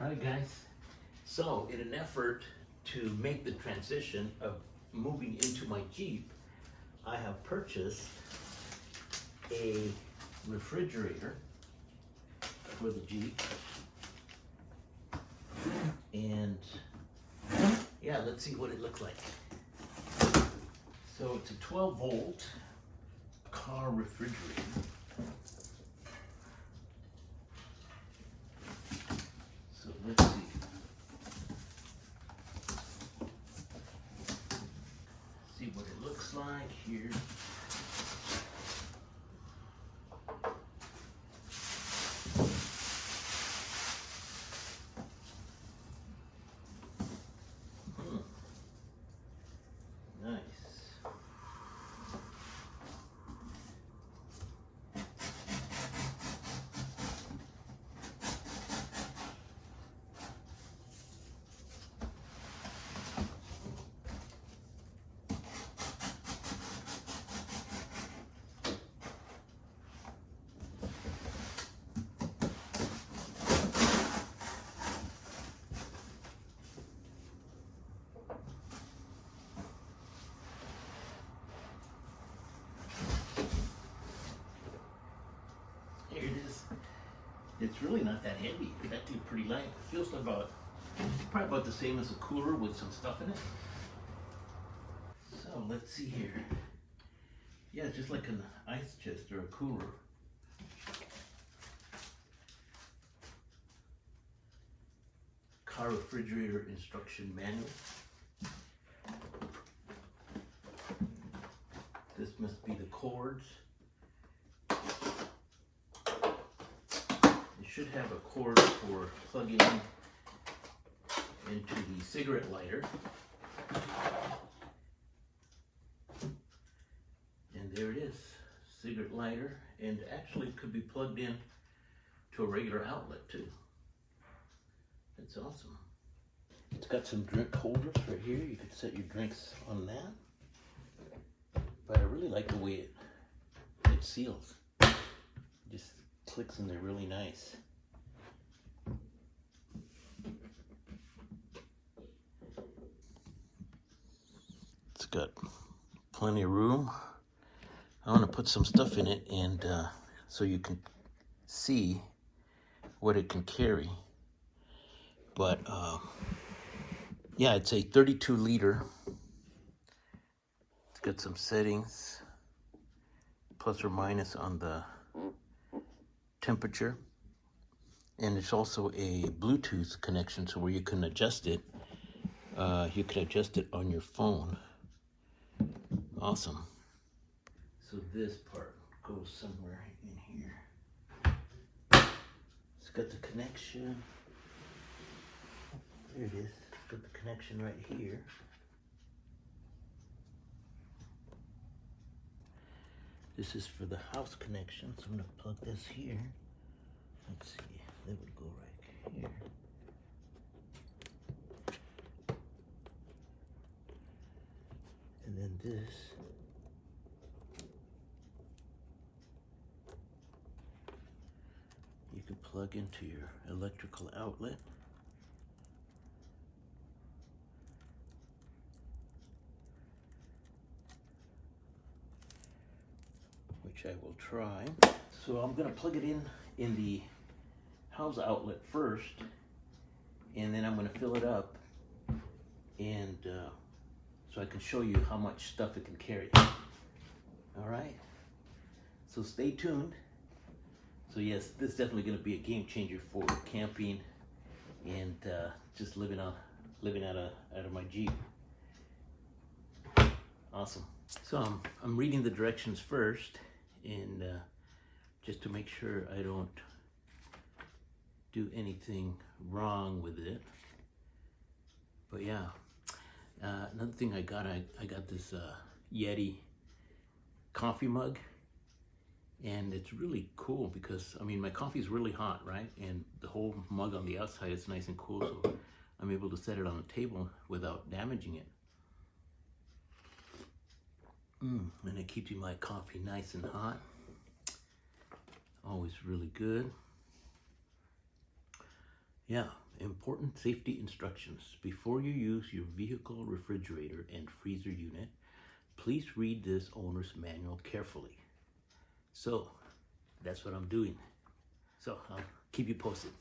Alright guys, so in an effort to make the transition of moving into my Jeep, I have purchased a refrigerator for the Jeep. And yeah, let's see what it looks like. So it's a 12-volt car refrigerator. So let's see. See what it looks like here. Nice. Here it is. It's really not that heavy. It's actually pretty light. It feels about, probably about the same as a cooler with some stuff in it. So let's see here. Yeah, it's just like an ice chest or a cooler. Car refrigerator instruction manual. This must be the cords. Should have a cord for plugging into the cigarette lighter. And there it is, cigarette lighter, and actually could be plugged in to a regular outlet too. That's awesome. It's got some drink holders right here. You could set your drinks on that. But I really like the way it seals. It just clicks in there really nice. It's got plenty of room. I want to put some stuff in it, and so you can see what it can carry. But yeah, it's a 32-liter. It's got some settings, plus or minus on the temperature, and it's also a Bluetooth connection, so where you can adjust it. You can adjust it on your phone. Awesome. So this part goes somewhere in here. It's got the connection. There it is. It's got the connection right here. This is for the house connection, so I'm going to plug this here. Let's see, that would go right here. And then this you can plug into your electrical outlet. Which I will try. So I'm gonna plug it in the house outlet first, and then I'm gonna fill it up, and so I can show you how much stuff it can carry. All right, so stay tuned. So yes, this is definitely gonna be a game changer for camping and just living out of my Jeep. Awesome. So I'm reading the directions first, and just to make sure I don't do anything wrong with it. But yeah, another thing I got this Yeti coffee mug, and it's really cool because, I mean, my coffee is really hot, right? And the whole mug on the outside is nice and cool, so I'm able to set it on the table without damaging it. And it keeps my coffee nice and hot. Always really good. Yeah, important safety instructions. Before you use your vehicle refrigerator and freezer unit, please read this owner's manual carefully. So that's what I'm doing. So I'll keep you posted.